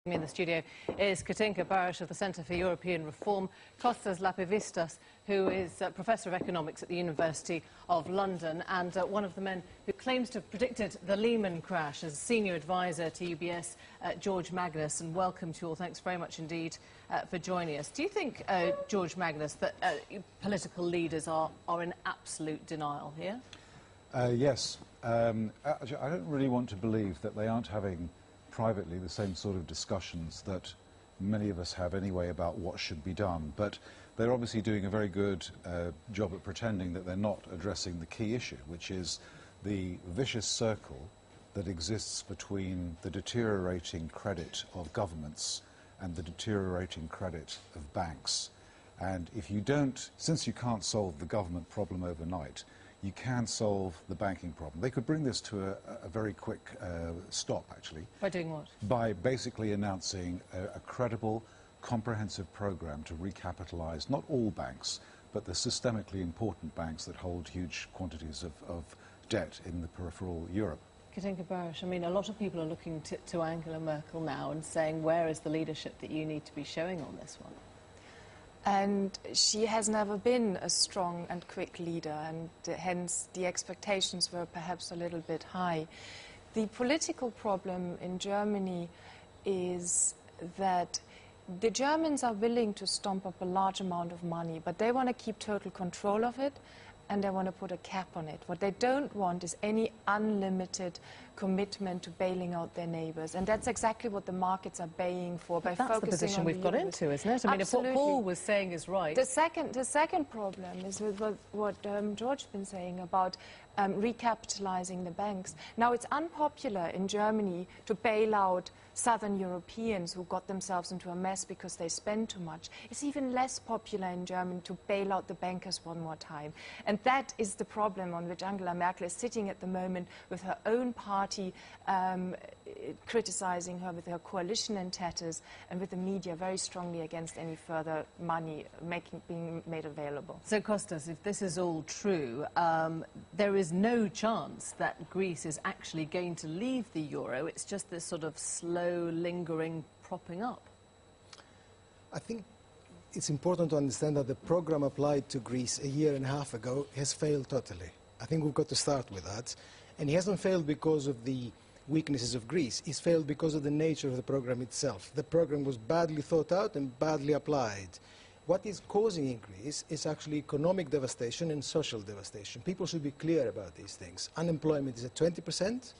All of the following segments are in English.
Me in the studio is Katinka Barysch of the Centre for European Reform, Costas Lapavitsas, who is Professor of Economics at the University of London and one of the men who claims to have predicted the Lehman crash as Senior Advisor to UBS, George Magnus. And welcome to you all. Thanks very much indeed for joining us. Do you think, George Magnus, that political leaders are in absolute denial here? Yes. Actually, I don't really want to believe that they aren't having privately the same sort of discussions that many of us have anyway about what should be done. But they're obviously doing a very good job at pretending that they're not addressing the key issue, which is the vicious circle that exists between the deteriorating credit of governments and the deteriorating credit of banks. And if you don't, since you can't solve the government problem overnight, you can solve the banking problem. They could bring this to a very quick stop, actually. By doing what? By basically announcing a credible, comprehensive program to recapitalize not all banks, but the systemically important banks that hold huge quantities of debt in the peripheral Europe. Katinka Barysch, I mean, a lot of people are looking to Angela Merkel now and saying, where is the leadership that you need to be showing on this one? And she has never been a strong and quick leader, and hence the expectations were perhaps a little bit high. The political problem in Germany is that the Germans are willing to stomp up a large amount of money, but they want to keep total control of it, and they want to put a cap on it. What they don't want is any unlimited commitment to bailing out their neighbours. And that's exactly what the markets are baying for by focusing on the That's the position we've got into, isn't it? I mean, if what Paul was saying is right. The second problem is with what George has been saying about recapitalizing the banks. Now, it's unpopular in Germany to bail out Southern Europeans who got themselves into a mess because they spend too much. It's even less popular in Germany to bail out the bankers one more time. And that is the problem on which Angela Merkel is sitting at the moment, with her own party criticizing her, with her coalition in tatters, and with the media very strongly against any further money being made available. So, Costas, if this is all true, there is no chance that Greece is actually going to leave the euro. It's just this sort of slow, lingering propping up. I think it's important to understand that the program applied to Greece a year and a half ago has failed totally. I think we've got to start with that. And it hasn't failed because of the weaknesses of Greece. It's failed because of the nature of the program itself. The program was badly thought out and badly applied. What is causing in Greece is actually economic devastation and social devastation. People should be clear about these things. Unemployment is at 20%.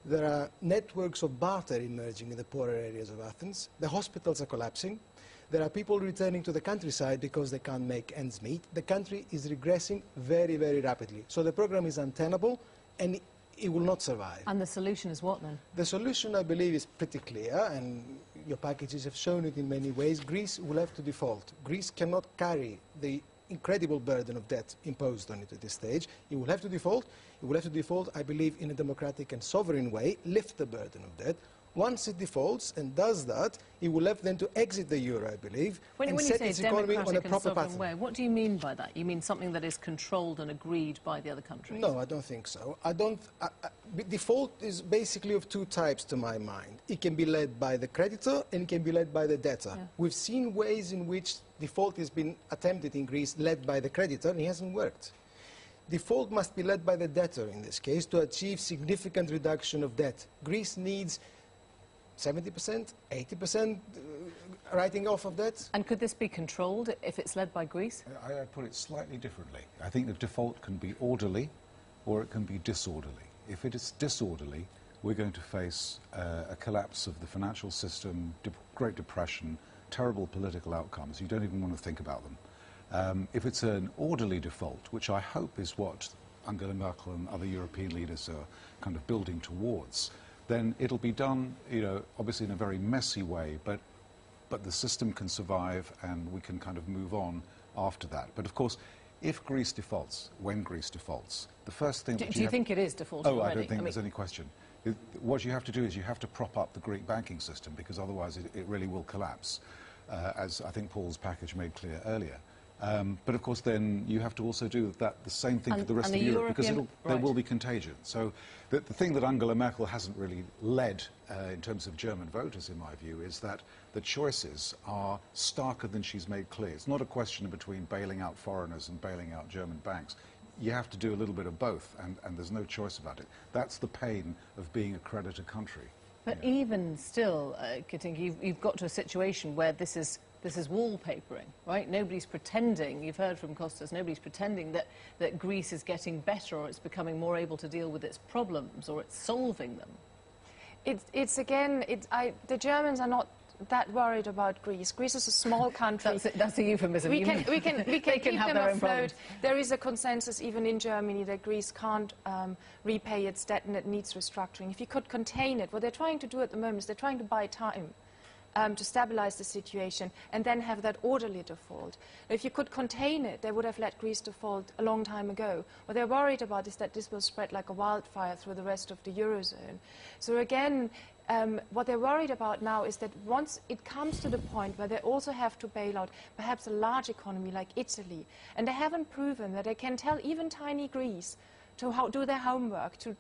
There are networks of barter emerging in the poorer areas of Athens. The hospitals are collapsing. There are people returning to the countryside because they can't make ends meet. The country is regressing very, very rapidly. So the program is untenable and it will not survive. And the solution is what then? The solution, I believe, is pretty clear, and your packages have shown it in many ways. Greece will have to default. Greece cannot carry the incredible burden of debt imposed on it at this stage. It will have to default. It will have to default, I believe, in a democratic and sovereign way, lift the burden of debt. Once it defaults and does that, it will have then to exit the euro, I believe, and set its economy on a proper pattern. What do you mean by that? You mean something that is controlled and agreed by the other countries? No, I don't think so. Default is basically of two types to my mind. It can be led by the creditor and it can be led by the debtor. Yeah. We've seen ways in which default has been attempted in Greece, led by the creditor, and it hasn't worked. Default must be led by the debtor in this case to achieve significant reduction of debt. Greece needs 70%, 80% writing off of debt. And could this be controlled if it's led by Greece? I'd put it slightly differently. I think the default can be orderly or it can be disorderly. If it is disorderly, we're going to face a collapse of the financial system, Great Depression, terrible political outcomes. You don't even want to think about them. If it's an orderly default, which I hope is what Angela Merkel and other European leaders are kind of building towards, then it'll be done, you know, obviously in a very messy way, but the system can survive and we can kind of move on after that. But of course, if Greece defaults, when Greece defaults, the first thing... Do you think it is defaulting already? I don't think there's any question. What you have to do is you have to prop up the Greek banking system, because otherwise it really will collapse, as I think Paul's package made clear earlier. But of course, then you have to also do the same thing for the rest of Europe, because there will be contagion. So the thing that Angela Merkel hasn't really led in terms of German voters, in my view, is that the choices are starker than she's made clear. It's not a question between bailing out foreigners and bailing out German banks. You have to do a little bit of both, and there's no choice about it. That's the pain of being a creditor country. But even still, Katinka, you've got to a situation where this is wallpapering, right? Nobody's pretending, you've heard from Costas, nobody's pretending that Greece is getting better or it's becoming more able to deal with its problems or it's solving them. The Germans are not that worried about Greece. Greece is a small country. That's a euphemism. We can keep them afloat. Problems. There is a consensus even in Germany that Greece can't repay its debt and it needs restructuring. If you could contain it, what they're trying to do at the moment is they're trying to buy time to stabilize the situation and then have that orderly default. Now, if you could contain it, they would have let Greece default a long time ago. What they're worried about is that this will spread like a wildfire through the rest of the Eurozone. So again, what they're worried about now is that once it comes to the point where they also have to bail out perhaps a large economy like Italy, and they haven't proven that they can tell even tiny Greece to do their homework, to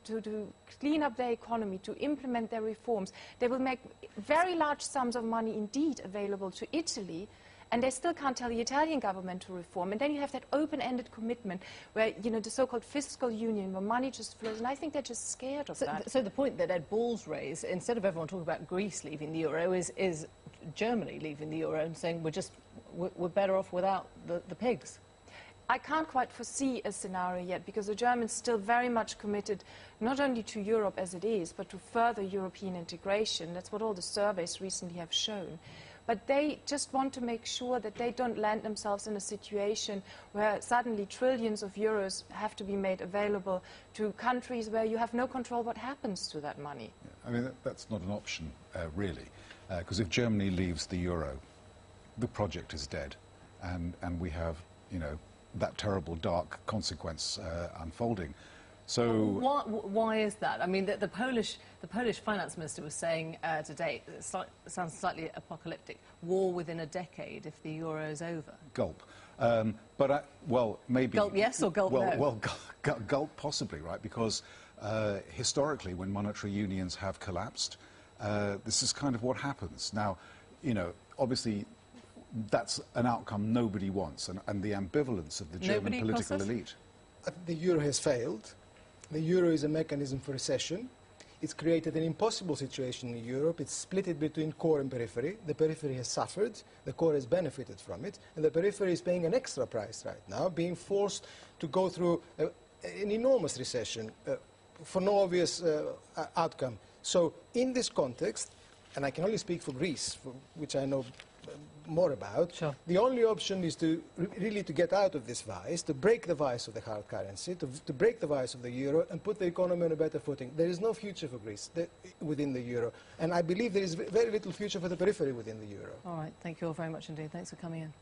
clean up their economy, to implement their reforms, they will make very large sums of money indeed available to Italy, and they still can't tell the Italian government to reform. And then you have that open-ended commitment where, you know, the so-called fiscal union, where money just flows, and I think they're just scared of that. So the point that Ed Balls raised, instead of everyone talking about Greece leaving the euro, is Germany leaving the euro and saying we're better off without the pigs. I can't quite foresee a scenario yet, because the Germans still very much committed not only to Europe as it is, but to further European integration. That's what all the surveys recently have shown. But they just want to make sure that they don't land themselves in a situation where suddenly trillions of euros have to be made available to countries where you have no control what happens to that money. Yeah, I mean, that's not an option, really, because if Germany leaves the euro, the project is dead, and we have, you know, that terrible dark consequence unfolding. So why is that? I mean, the Polish finance minister was saying today, it sounds slightly apocalyptic, war within a decade if the euro's over. Gulp. Well, maybe... Gulp yes or gulp no? Well, gulp possibly, right? Because historically, when monetary unions have collapsed, this is kind of what happens. Now, you know, obviously, that's an outcome nobody wants, and the ambivalence of the German political elite. I think the euro has failed. The euro is a mechanism for recession. It's created an impossible situation in Europe. It's split it between core and periphery. The periphery has suffered. The core has benefited from it. And the periphery is paying an extra price right now, being forced to go through an enormous recession for no obvious outcome. So in this context, and I can only speak for Greece, which I know more about. Sure. The only option is to really to get out of this vice, to break the vice of the hard currency, to break the vice of the euro and put the economy on a better footing. There is no future for Greece within the euro, and I believe there is very little future for the periphery within the euro. All right, thank you all very much indeed. Thanks for coming in.